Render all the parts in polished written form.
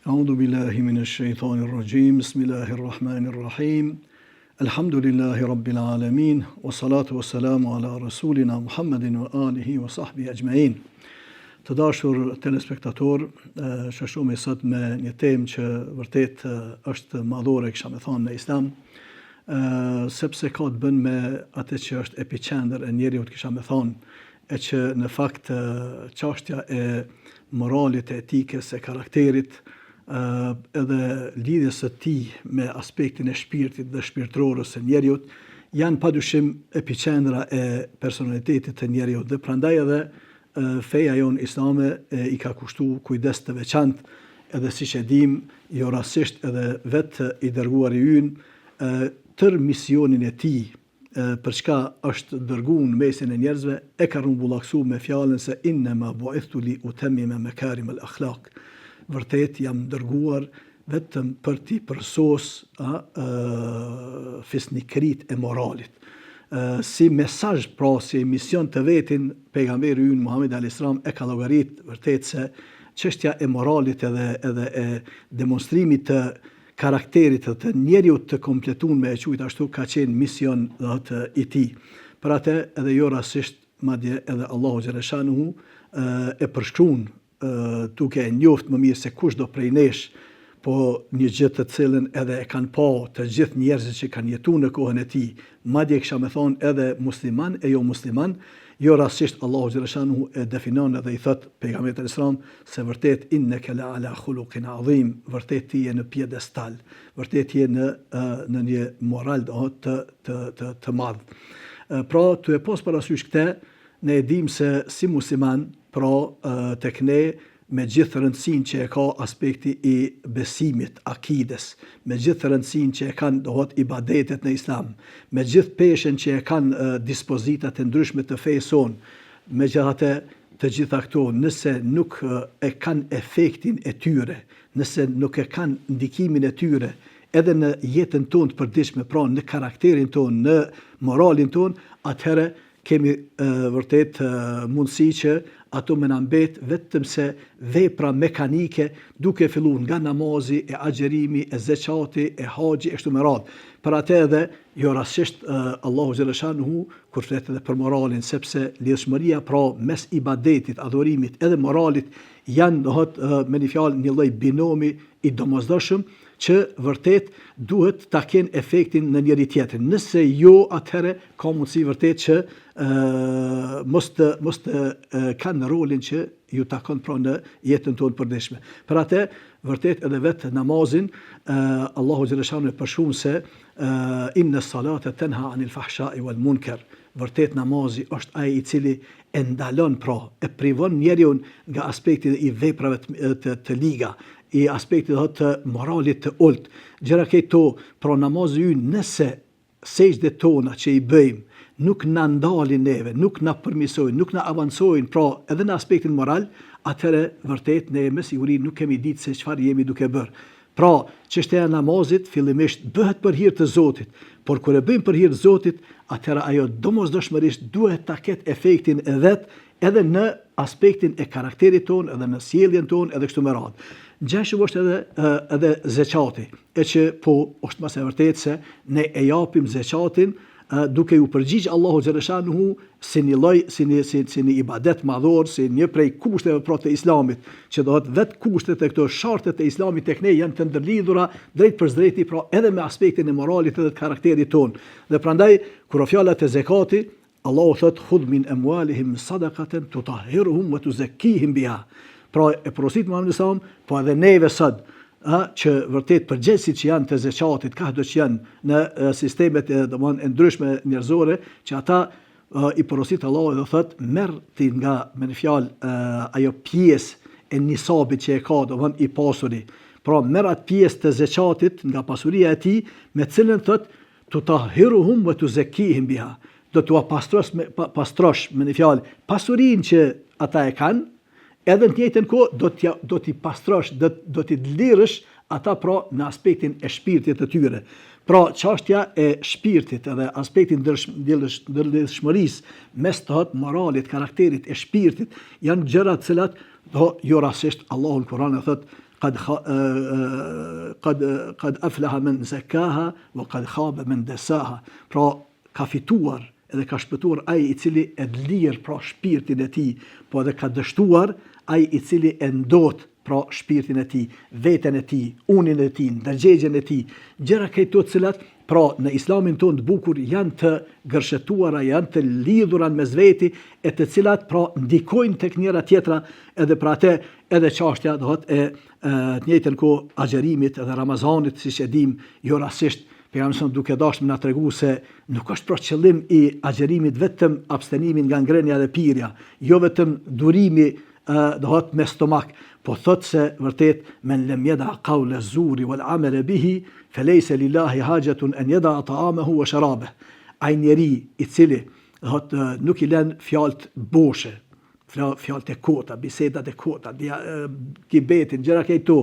أعوذ بالله من الشيطان الرجيم بسم الله الرحمن الرحيم الحمد لله رب العالمين والصلاة والسلام على رسولنا محمد وآله وصحبه أجمعين. Të dashur telespektator, shoqërojmë sot me një temë që vërtet është madhore, kisha me thonë, në Islam, sepse ka të bën me atë që është epicentër e njeriut, kisha me thonë, e që në fakt çështja e moralit, e etikës, e karakterit, edhe lidhjes së tij me aspektin e shpirtit dhe shpirtërorës së njeriut, janë padyshim epicendra e personalitetit të njeriut, dhe prandaj edhe feja jonë islame i ka kushtu kujdes të veçantë, edhe siç e dim, jo rastisht edhe vetë i dërguari ynë tër misionin e tij për çka është dërguar në mesin e njerëzve, e ka rrumbullaksuar me fjalën se innama bu'ithtu li utammima makarim al-akhlaq. Vërtet jam dërguar vetëm për t'i përsos fisnikëritë e moralit. Si mesazh, pra si mision të vetin, pejgamberi ynë Muhamedi alayhis salam e ka llogarit vërtet se çështja e moralit edhe e demonstrimit të karakterit të njeriut të kompletuar me e quajtur ashtu ka qenë mision i tij. Për atë edhe jo rastisht madje edhe Allahu xhaleshanuhu e përshkruan duke e njoftë më mirë se kushdo prej nesh, po një gjë të cilën edhe e kanë pa të gjithë njerëzit që kanë jetuar në kohën e tij, madje kisha me thonë edhe musliman e jo musliman, jo rastisht Allahu xhaleshanuhu e definon edhe i thot pejgamberit alayhis salam se vërtet innaka la ala khuluqin azim, vërtet ti je në piedestal, vërtet je në një moral të madh. Pra, tu e pos parasysh këtë, ne e dim se si musliman, pra tek ne me gjithë rëndësinë që e ka aspekti i besimit, akides, me gjithë rëndësinë që e kanë dohet ibadetet në Islam, me gjithë peshen që e kanë dispozitat e ndryshme të fesë sonë, megjithatë të gjitha këto, nëse nuk e kanë efektin e tyre, nëse nuk e kanë ndikimin e tyre, edhe në jetën tonë të përditshme, pra në karakterin tonë, në moralin tonë, atëherë kemi vërtet mundësi që ato më na mbet vetëm se vepra mekanike, duke filluar nga namazi, e agjerimi, e zeqati, e haxhi, e kështu me radhë. Për atë edhe, jo rastisht Allahu xhaleshanuhu kur flet edhe për moralin, sepse lidhshmëria pra mes ibadetit, adhurimit edhe moralit janë me një fjalë një lloj binomi i domosdoshëm që vërtet duhet ta kenë efektin në njëri tjetrin. Nëse jo, atëherë ka mundësi vërtet që mos të kanë rolin që ju takon pra në jetën tonë përditshme. Për atë, vërtet edhe vetë namazin, Allahu xhaleshanuhu e përshkruan se inna salata tanha anil fahsha'i wal munkar. Vërtet namazi është ai i cili e ndalon, pra e privon njeriu nga aspekti i veprave të liga, i aspektit të moralit të ulët. Gjëra këto, pra namazi ynë, nëse sejdët tona që i bëjmë nuk na ndalin neve, nuk na përmirësojnë, nuk na avancojnë, pra edhe në aspektin moral, atëherë vërtet ne me siguri nuk kemi ditë se çfarë jemi duke bërë. Pra, çështja e namazit fillimisht bëhet për hir të Zotit, por kur e bëjmë për hir të Zotit, atëherë ajo domosdoshmërisht duhet ta ketë efektin e vet edhe në aspektin e karakterit tonë, edhe në sjelljen tonë, edhe kështu me radhë. Gjithashtu është edhe zeqati, e që po është mas e vërtet se ne e japim zeqatin duke ju përgjigj Allahu xhaleshanuhu si një lloj, si një ibadet madhor, si një prej kushteve pra të Islamit, që dohet vetë kushtet e këto shartet e Islamit tek ne janë të ndërlidhura drejt për drejti, pra edhe me aspektin e moralit edhe të karakterit tonë. Dhe prandaj kur fjalat e zekati, Allahu thot khudh min amwalihim sadaqatan tutahhiruhum wa tuzakkihim biha. Pra e porosit Muhamedi sallallahu alaihi wasallam, po edhe neve sot, që vërtet përgjegjësit që janë të zeqatit, ka do që janë në sistemet e ndryshme njerëzore, që ata i porosit Allahu dhe thot merr ti nga me një fjalë ajo pjesë e nisabit që e ka, i pasuri. pra merr atë pjesë të zeqatit nga pasuria e tij, me cilën thot tutahhiruhum wa tuzakkihim biha. Do t'u pastrosh me një fjalë pasurinë që ata e kanë, edhe në të njëjtën kohë do t'i pastrosh, do t'i lirësh ata pra në aspektin e shpirtit të tyre. Pra çështja e shpirtit edhe aspektin ndërlidhshmërisë mes të moralit, karakterit e shpirtit janë gjëra të cilat jo rastisht Allahu në Kur'an e thot qad aflaha man zakaha wa qad khaba man dasaha. Pra ka fituar edhe ka shpëtuar ai i cili e lirë pra shpirtin e tij, po edhe ka dështuar ai i cili e ndot pra shpirtin e tij, veten e tij, unin e tij, ndërgjegjen e tij. Gjëra këto të cilat pra në islamin tonë të bukur janë të gërshetuara, janë të lidhura mes veti, e të cilat pra ndikojnë tek njëra tjetra, edhe për atë edhe çështja do të të njëjtën kohë agjerimit edhe Ramazanit, siç e dim, jo rastisht pejgamberi duke dashur na tregu se nuk është për qëllim i agjerimit vetëm abstenimin nga ngrënia dhe pirja, jo vetëm durimi do të me stomak, po thot se vërtet men lem yada qawl az-zuri wal amal bihi falaysa lillahi hajatun an yada ta'amahu wa sharabahu. Ai njeri i cili nuk i lën fjalët boshe, fjalët e kota, bisedat e kota, kibetin, gjëra këto,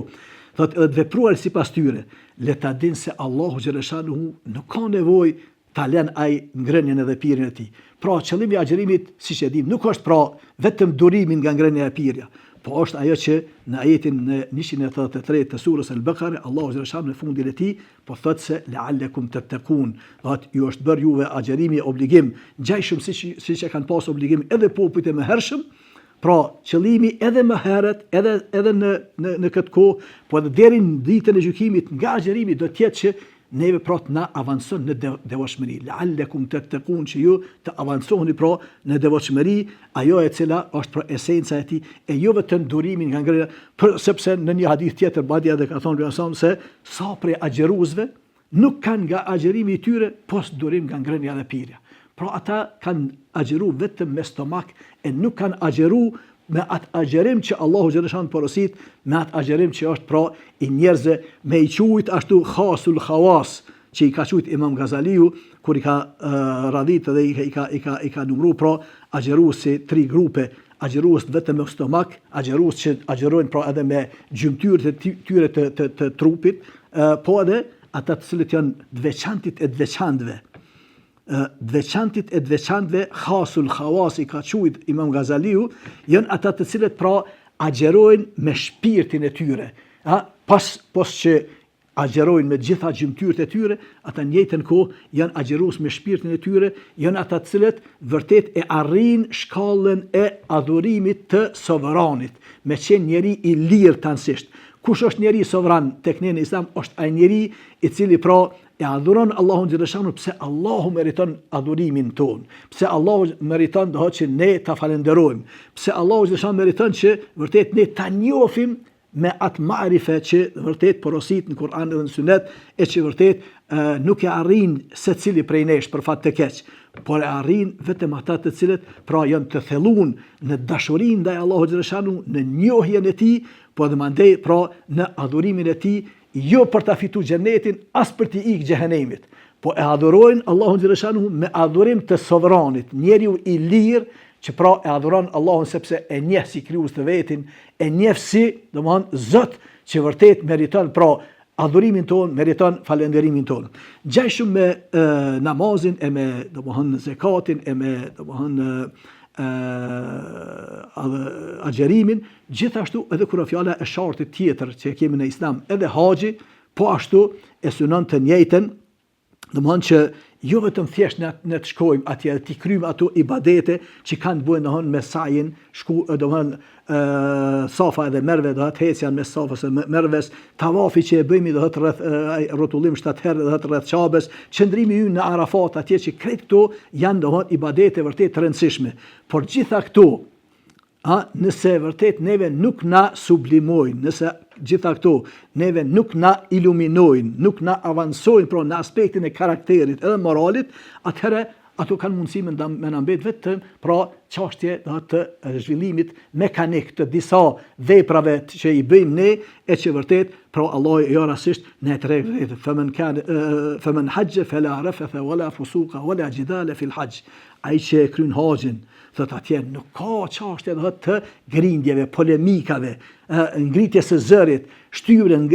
thot edhe të vepruar sipas tyre, le ta din se Allahu xhaleshanuhu nuk ka nevojë ta lën ai ngrënien edhe pirjen e tij. Pra qëllimi i agjerimit, siç e dim, nuk është pra vetëm durimin nga ngrënia e pirja, po është ajo që në ajetin në 133 të surës Al-Baqara, Allahu xhaleshanuhu në fundin e tij po thotë se la'allakum tattaqun, ju është bërë juve agjerimi obligim, ngjajshëm siç e kanë pas obligim edhe popujt e mëhershëm. Pra qëllimi edhe më herët, edhe në këtë kohë, po edhe deri në ditën e gjykimit nga agjerimi do të jetë që neve pra të na avanson në devotshmëri. La'allakum tattaqun, që ju të avansoheni pra në devotshmëri, ajo e cila është pra esenca e tij, e jo vetëm durimin nga ngrënia, sepse në një hadith tjetër Badja edhe ka thonë se sa prej agjeruesve nuk kanë nga agjerimi i tyre pos durim nga ngrënia dhe pirja. Pra ata kanë agjeru vetëm me stomak, e nuk kanë agjeru me atë agjerim që Allahu xhaleshan porosit, me atë agjerim që është pra i njerëzve, me i quajt ashtu khasul khawas, që i ka quajt Imam Ghazaliu kur i ka radhit dhe i ka numru pra agjerues si 3 grupe, agjerues vetëm me stomak, agjerues që agjerojnë pra edhe me gjymtyrët e tyre të trupit, po edhe ata të cilët janë dveçantit e dveçantëve. Dveçantit e dveçantëve, khasul khawasi ka quajt Imam Ghazaliu, janë ata të cilët pra agjerojnë me shpirtin e tyre. Pas që agjerojnë me gjitha gjymtyrët e tyre, ata në njëjtën kohë janë agjerues me shpirtin e tyre, janë ata të cilët vërtet e arrin shkallën e adhurimit të sovranit, me qenë njeri i lirë tansisht. Kush është njeri sovran tek ne në Islam? Është ai njeri i cili pra e adhuron Allahun xhaleshanu, pse Allahu meriton adhurimin ton, pse Allahu meriton që ne ta falenderojmë, pse Allahu xhaleshanu meriton që vërtet ne ta njohim me atë ma'rife që vërtet porosit në Kur'an dhe në Sunet, e që vërtet nuk e arrin secili prej nesh për fat të keq, por e arrin vetëm ata të cilët pra janë të thellun në dashurinë ndaj Allahut xhaleshanu, në njohjen e tij, po edhe mandej pra në adhurimin e tij, jo për ta fituar xhenetin, as për të ikë xhehenemit, po e adhurojnë Allahun xhaleshanu me adhurim të sovranit, njeriu i lirë që pra e adhuron Allahun sepse e njeh si krijues të vetin, e njeh si, domethënë, Zot që vërtet meriton pra adhurimin ton, meriton falenderimin ton. Ngjajshëm me namazin e me domethënë zakatin e me domethënë agjerimin, gjithashtu edhe kur fjala e shartit tjetër që kemi në Islam, edhe haxhi, po ashtu e synon të njëjtën, domethënë që jo vetëm thjesht ne të shkojmë atje të kryjmë ato ibadete që kanë të bëjnë me sajin, domethënë safa edhe merve, do të hecjan me safës e merves, tavafi që e bëjmë do të rreth rrotullim 7 herë do të rreth Qabes, qëndrimi ynë në Arafat atje, që krejt këto janë domethënë ibadete vërtet të rëndësishme. Por gjitha këto, nëse vërtet neve nuk na sublimojnë, nëse gjitha këto neve nuk na iluminojnë, nuk na avansojnë pra në aspektin e karakterit edhe moralit, atëherë ato kanë mundësi me na mbet vetëm pra çështje të zhvillimit mekanik të disa veprave që i bëjmë ne e që vërtet pra Allah jo rastisht ne tregë faman hajja fala rafatha wala fusuqa wala jidala fil hajj. Ai që kryen haxhin thot atje nuk ka çështje të grindjeve, polemikave, ngritjes së zërit, shtyrën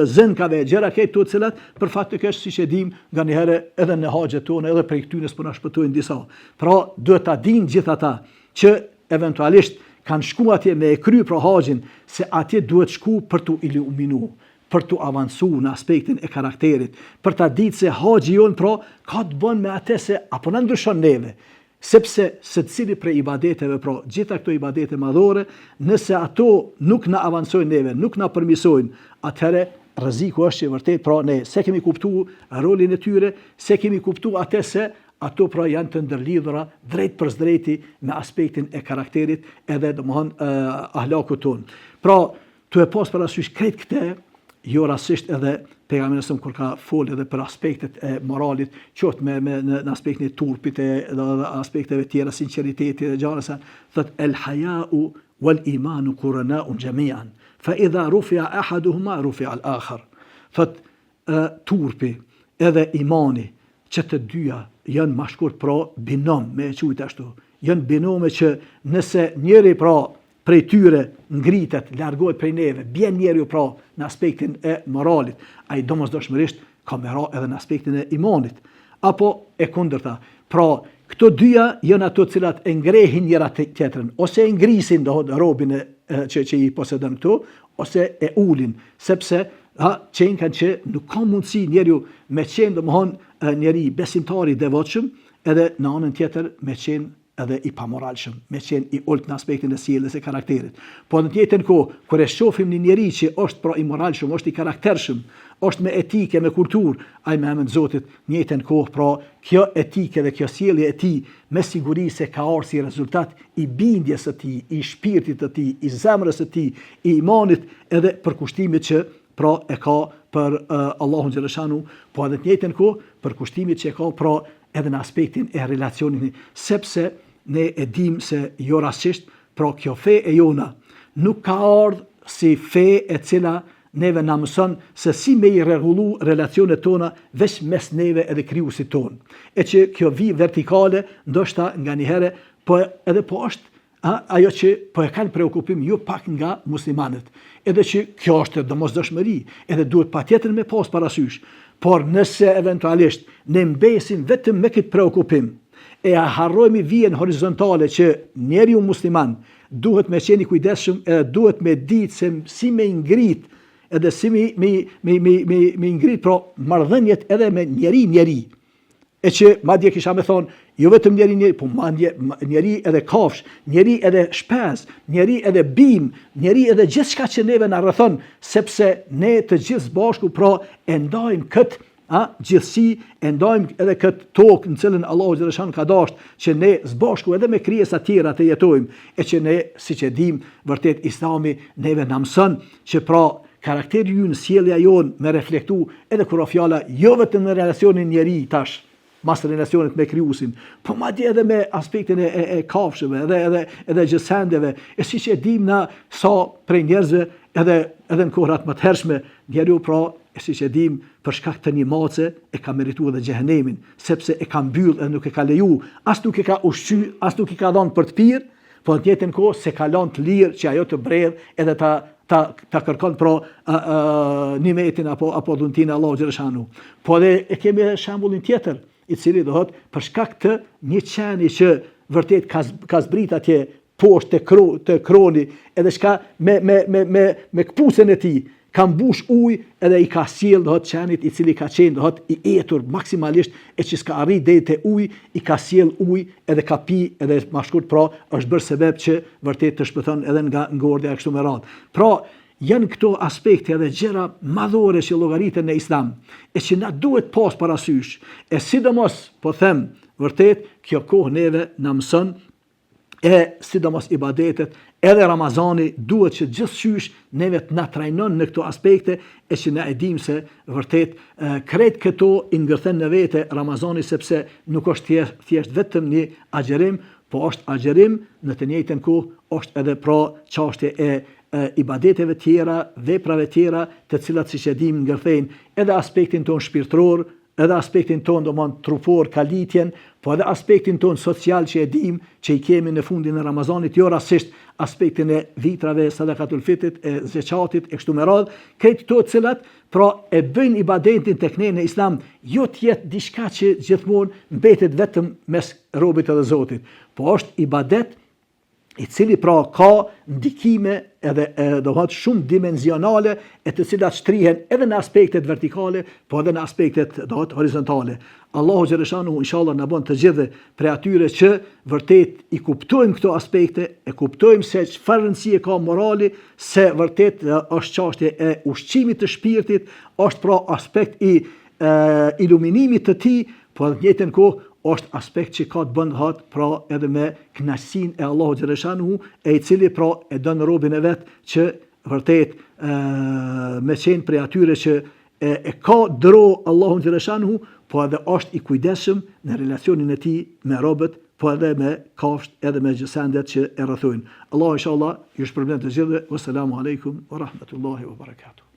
zënkave, gjëra këto të cilat për fat të keq siç e dim nganjëherë edhe në haxhet tona edhe prej këtynës po na shpëtojnë disa. Pra duhet ta dinë gjithë ata që eventualisht kanë shku atje me e kry pra haxhin se atje duhet shku për tu iluminu, për tu avancu në aspektin e karakterit, për ta ditë se haxhi jon pra ka të bën me atë se apo na ndryshon neve. Sepse secili prej ibadeteve, pra gjitha këto ibadete madhore, nëse ato nuk na avancojnë neve, nuk na përmisojnë, atëherë rreziku është që vërtet pra ne se kemi kuptuar rolin e tyre, se kemi kuptuar atë se ato pra janë të ndërlidhura drejt për drejti me aspektin e karakterit edhe ahlakut ton. Pra, tu e pas parasysh krejt këte, jo rastisht edhe pejgamberi sa kur ka fol edhe për aspektet e moralit, qoftë në aspektin e turpit e aspekteve tjera, sinqeriteti dhe gjëra, thot el haya'u wal imanu qurana'un jami'an, fa idha rufi'a ahaduhuma rufi'a al-akhar. Thot turpi edhe imani, që të dyja janë më shkurt pra binom, me e quajt ashtu. Janë binome që nëse njëri pra prej tyre ngritet, largohet prej neve, bjen njeriu pra në aspektin e moralit, ai domosdoshmërisht ka me ra edhe në aspektin e imanit, apo e kundërta. Pra, këto dyja janë ato cilat e ngrehin njëra tjetrën, ose e ngrisin robin që i posedon këtu, ose e ulin, sepse qenë kanë që nuk ka mundësi njeriu me qenë domthon njeri besimtari devotshëm, edhe në anën tjetër me qenë edhe i pamoralshëm, me qenë i ulët në aspektin e sjelljes e karakterit. Po në të njëjtën kohë, kur e shohim një njeri që është pra i moralshëm, është i karaktershëm, është me etike, me kulturë, ai me emrin e Zotit, në njëjtën kohë pra kjo etike dhe kjo sjellje e tij me siguri se ka ardhur si rezultat i bindjes së tij, i shpirtit të tij, i zemrës së tij, i imanit edhe për kushtimit që pra e ka për Allahun xhaleshanu, po edhe në të njëjtën kohë për kushtimit që e ka pra edhe në aspektin e relacionit, sepse ne e dim se jo rastisht, pra kjo fe e jona nuk ka ardhur si fe e cila neve na mëson se si me i rregullu relacionet tona veç mes neve edhe krijuesit ton. E që kjo vi vertikale, ndoshta nganjëherë, po edhe po është ajo që po e kanë preokupim jo pak nga muslimanët. Edhe që kjo është domosdoshmëri, edhe duhet patjetër me pas parasysh. Por nëse eventualisht ne mbesim vetëm me këtë preokupim e harrojmë vijën horizontale që njeriu musliman duhet me qenë i kujdesshëm, duhet me ditë se si me ngrit edhe si me ngrit pra marrëdhëniet edhe me njeri. E që madje kisha me thonë, jo vetëm njeri, po njeri edhe kafsh, njeri edhe shpez, njeri edhe bim, njeri edhe gjithçka që neve na rrethon, sepse ne të gjithë bashku pra e ndajmë këtë gjithësi, e ndajmë edhe këtë tokë në cilën Allahu xhaleshanu ka dashur që ne zbashku edhe me krijesa tjera të jetojmë, e që ne siç e dim vërtet Islami neve na mëson që pra karakteri ynë, sjellja jon me reflektu edhe kur fjala jo vetëm në relacionin njeri tash, mas relacionet me krijuesin, po madje edhe me aspektin e kafshëve, edhe gjësendeve, e siç e dim na sa prej njerëzve edhe në kohrat më të hershme, njeriu pra, e siç e dim, për shkak të një mace e ka merituar edhe xhehenemin, sepse e ka mbyll edhe nuk e ka leju, as nuk e ka ushqy, as nuk i ka dhënë për të pirë, po në të njëjtën kohë se ka lënë të lirë që ajo të bredh edhe ta kërkon pra nimetin apo dhuntin e Allahu xhaleshanu. Po edhe e kemi shembullin tjetër, i cili do thot për shkak të një qeni që vërtet ka zbrit atje poshtë të kroni, edhe shka me këpucën e tij ka mbush ujë edhe i ka sjell do thot qenit i cili ka qenë do thot i etur maksimalisht e që s'ka arrit deri te ujë, i ka sjell ujë edhe ka pi edhe më shkurt pra është bërë sebeb që vërtet të shpëton edhe nga ngordhja e kështu me radhë. Pra janë këto aspekte edhe gjëra madhore që llogariten në Islam, e që na duhet pas parasysh, e sidomos po them vërtet kjo kohë neve na mëson e sidomos ibadetet Edhe Ramazani duhet që gjithçysh neve të na trajnon në këto aspekte e që na e dim se vërtet krejt këto i ngërthen në vete Ramazani, sepse nuk është thjesht vetëm një agjerim, po është agjerim në të njëjtën kohë është edhe pra çështje e ibadeteve tjera, veprave tjera, të cilat siç e dim ngërthejnë edhe aspektin ton shpirtëror, edhe aspektin ton trupor, kalitjen, po edhe aspektin ton social që e dim që i kemi në fundin e Ramazanit, jo rastisht aspektin e vitrave, sadakatul fitrit, e zeqatit, e kështu me radhë, këto të cilat pra e bëjnë ibadetin tek ne në Islam, jo të jetë diçka që gjithmonë mbetet vetëm mes robit edhe Zotit, po është ibadet i cili pra ka ndikime edhe shumë dimenzionale e të cilat shtrihen edhe në aspektet vertikale, po edhe në aspektet horizontale. Allahu xhaleshanu inshallah na bën të gjithë prej atyre që vërtet i kuptojmë këto aspekte, e kuptojmë se çfarë rëndësie ka morali, se vërtet është çështje e ushqimit të shpirtit, është pra aspekt i iluminimit të tij, po në të njëjtën kohë është aspekt që ka të bën hat pra edhe me kënaqësinë e Allahut xhaleshanu, e i cili pra e don robën e vet që vërtet me qenë prej atyre që e ka dëro Allahun xhaleshanu, po edhe është i kujdesshëm në relacionin e tij me robët, po edhe me kafsht, edhe me gjësendet që e rrethojnë. Allahu inshallah ju shpërblen të gjithëve. Wassalamu alaikum wa rahmatullahi wa barakatuh.